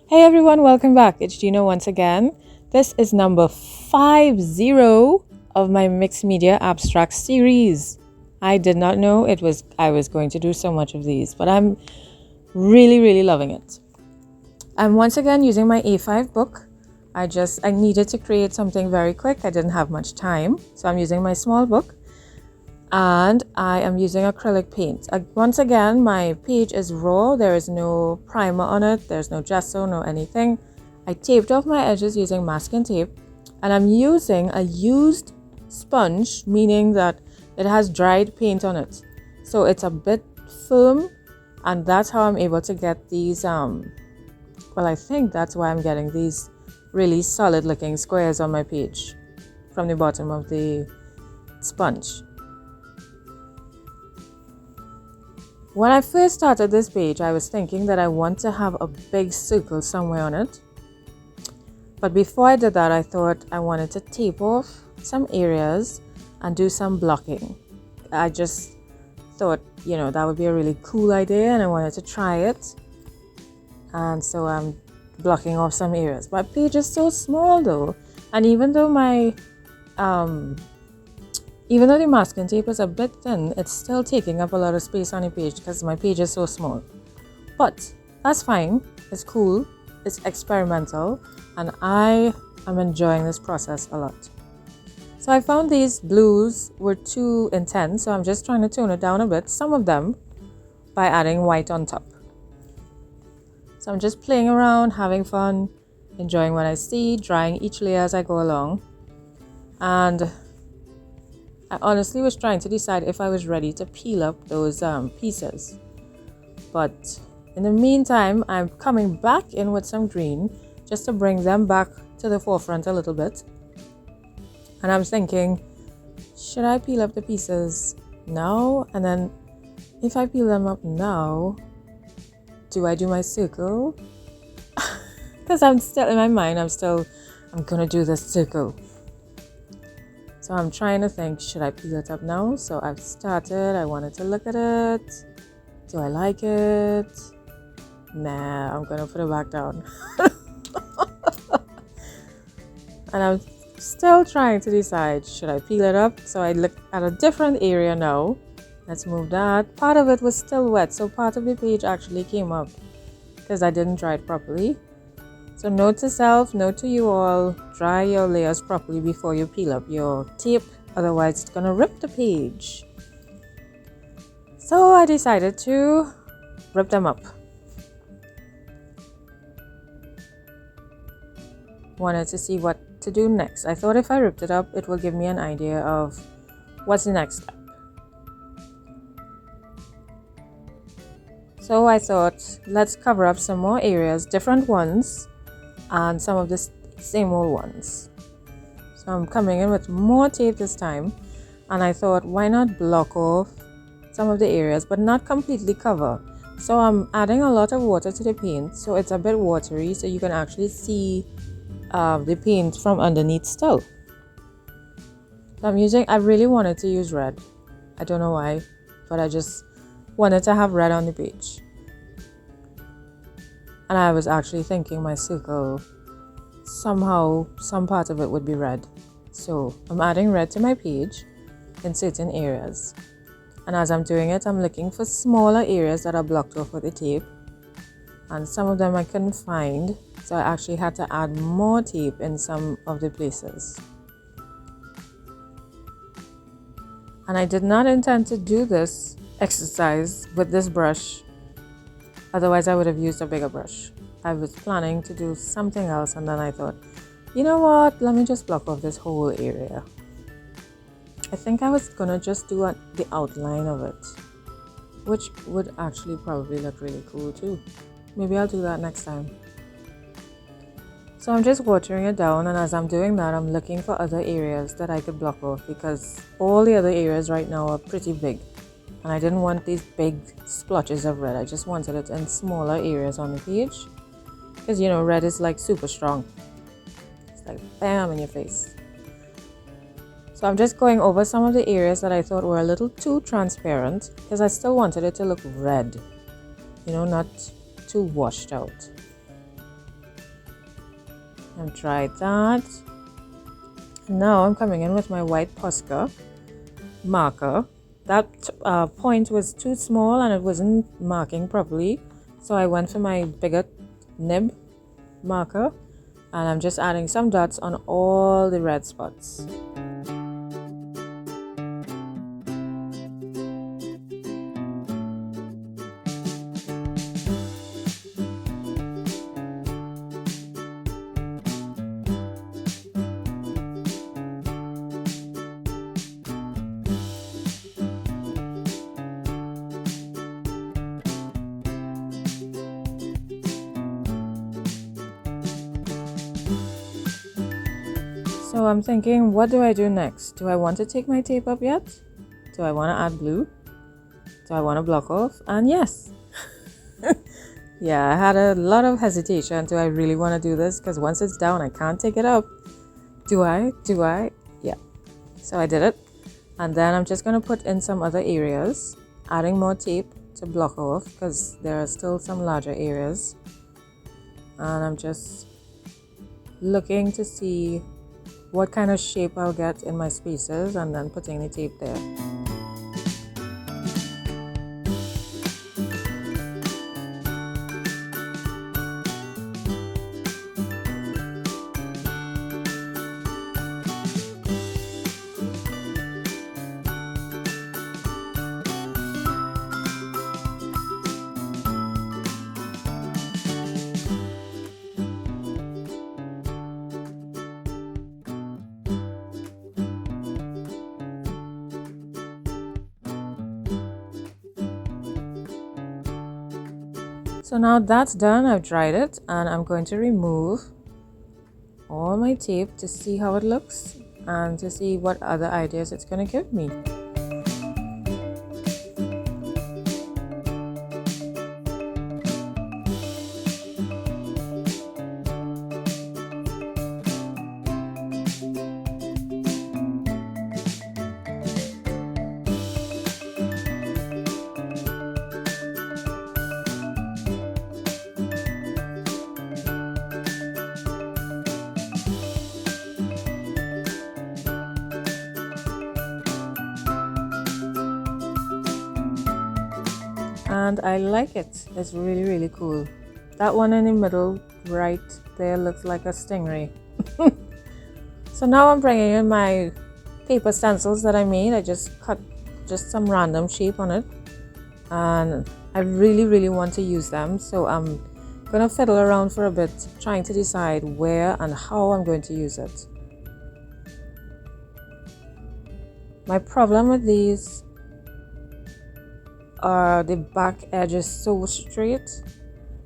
Hey everyone, welcome back. It's Gina once again. This is number 50 of my mixed media abstract series. I did not know I was going to do so much of these, but I'm really loving it. I'm once again using my A5 book. I needed to create something very quick. I didn't have much time, so I'm using my small book. And I am using acrylic paint. Once again, my page is raw. There is no primer on it. There's no gesso, no anything. I taped off my edges using masking tape, and I'm using a used sponge, meaning that it has dried paint on it. So it's a bit firm, and that's how I'm able to get these, I think that's why I'm getting these really solid looking squares on my page from the bottom of the sponge. When I first started this page, I was thinking that I want to have a big circle somewhere on it. But before I did that, I thought I wanted to tape off some areas and do some blocking. I just thought, that would be a really cool idea and I wanted to try it. And so I'm blocking off some areas. My page is so small though. And even though the masking tape is a bit thin, it's still taking up a lot of space on the page because my page is so small. But that's fine. It's cool. It's experimental. And I am enjoying this process a lot. So I found these blues were too intense. So I'm just trying to tone it down a bit. Some of them by adding white on top. So I'm just playing around, having fun, enjoying what I see, drying each layer as I go along. And I honestly was trying to decide if I was ready to peel up those pieces. But in the meantime, I'm coming back in with some green just to bring them back to the forefront a little bit. And I'm thinking, should I peel up the pieces now? And then if I peel them up now, do I do my circle? Because I'm still in my mind, I'm gonna do this circle. So I'm trying to think, should I peel it up now? So I've started, I wanted to look at it. Do I like it? Nah, I'm gonna put it back down. And I'm still trying to decide, should I peel it up? So I look at a different area now. Let's move that. Part of it was still wet, so part of the page actually came up because I didn't dry it properly. So note to self, note to you all, dry your layers properly before you peel up your tape, otherwise it's gonna rip the page. So I decided to rip them up. Wanted to see what to do next. I thought if I ripped it up, it will give me an idea of what's the next step. So I thought, let's cover up some more areas, different ones, and some of the same old ones. So I'm coming in with more tape this time, and I thought, why not block off some of the areas but not completely cover. So I'm adding a lot of water to the paint, so it's a bit watery, so you can actually see the paint from underneath still. So I really wanted to use red. I don't know why, but I just wanted to have red on the page. And I was actually thinking my circle, somehow some part of it would be red. So I'm adding red to my page in certain areas. And as I'm doing it, I'm looking for smaller areas that are blocked off with the tape. And some of them I couldn't find, so I actually had to add more tape in some of the places. And I did not intend to do this exercise with this brush. Otherwise, I would have used a bigger brush. I was planning to do something else, and then I thought, you know what? Let me just block off this whole area. I think I was gonna just do the outline of it, which would actually probably look really cool too. Maybe I'll do that next time. So I'm just watering it down, and as I'm doing that, I'm looking for other areas that I could block off because all the other areas right now are pretty big. And I didn't want these big splotches of red. I just wanted it in smaller areas on the page. Because, red is like super strong. It's like bam in your face. So I'm just going over some of the areas that I thought were a little too transparent. Because I still wanted it to look red. Not too washed out. I've tried that. Now I'm coming in with my white POSCA marker. That point was too small and it wasn't marking properly, so I went for my bigger nib marker, and I'm just adding some dots on all the red spots. So I'm thinking, what do I do next? Do I want to take my tape up yet? Do I want to add blue? Do I want to block off? And yes. Yeah, I had a lot of hesitation. Do I really want to do this? Because once it's down, I can't take it up. Do I? Yeah. So I did it. And then I'm just going to put in some other areas, adding more tape to block off because there are still some larger areas. And I'm just looking to see what kind of shape I'll get in my spaces and then putting the tape there. So now that's done, I've dried it, and I'm going to remove all my tape to see how it looks and to see what other ideas it's going to give me. And I like it. It's really cool. That one in the middle right there looks like a stingray. So now I'm bringing in my paper stencils that I made. I just cut just some random shape on it, and I really want to use them, so I'm gonna fiddle around for a bit trying to decide where and how I'm going to use it. My problem with these the back edge is so straight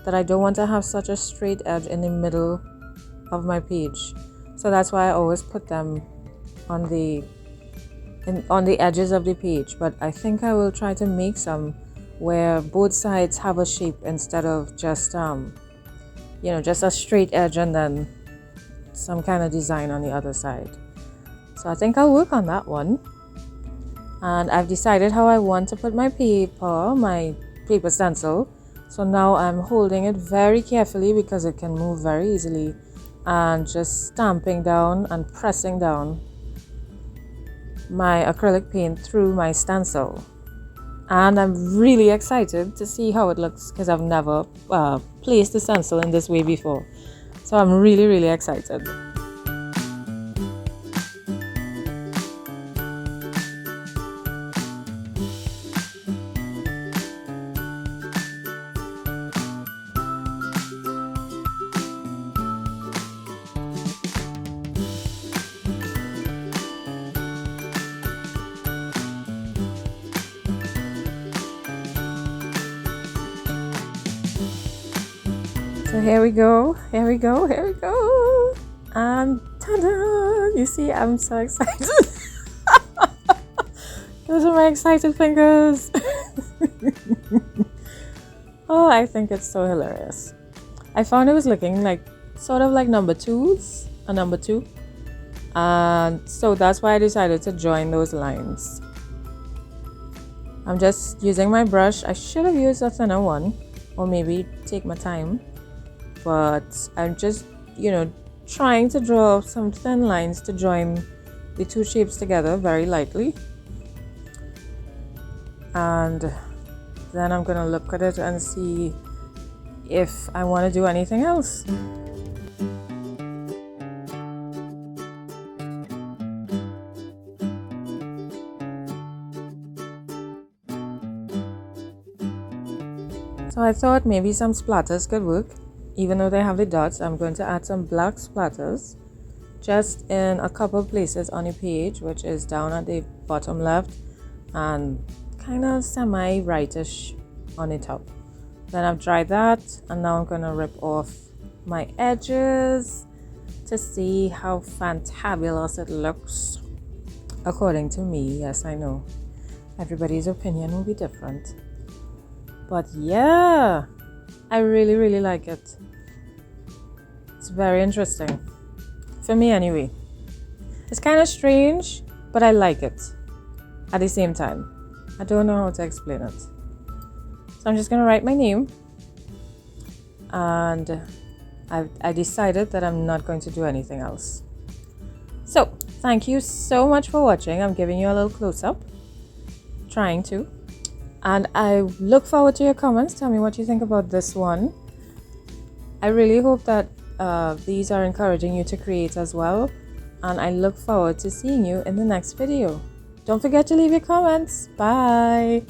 that I don't want to have such a straight edge in the middle of my page, so that's why I always put them on the edges of the page. But I think I will try to make some where both sides have a shape instead of just just a straight edge and then some kind of design on the other side. So I think I'll work on that one. And I've decided how I want to put my paper stencil. So now I'm holding it very carefully because it can move very easily, and just stamping down and pressing down my acrylic paint through my stencil. And I'm really excited to see how it looks because I've never placed a stencil in this way before. So I'm really excited. So here we go, and ta-da! You see, I'm so excited. Those are my excited fingers. Oh, I think it's so hilarious. I found it was looking like sort of like number twos, a number two, and so that's why I decided to join those lines. I'm just using my brush. I should have used a thinner one, or maybe take my time. But I'm just, trying to draw some thin lines to join the two shapes together very lightly. And then I'm gonna look at it and see if I want to do anything else. So I thought maybe some splatters could work. Even though they have the dots, I'm going to add some black splatters just in a couple places on the page, which is down at the bottom left and kind of semi-rightish on the top. Then I've dried that, and now I'm gonna rip off my edges to see how fantabulous it looks. According to me, yes, I know. Everybody's opinion will be different. But yeah, I really like it. It's very interesting. For me anyway. It's kind of strange, but I like it at the same time. I don't know how to explain it. So I'm just gonna write my name, and I decided that I'm not going to do anything else. So thank you so much for watching. I'm giving you a little close-up, trying to, and I look forward to your comments. Tell me what you think about this one. I really hope that these are encouraging you to create as well, and I look forward to seeing you in the next video. Don't forget to leave your comments. Bye.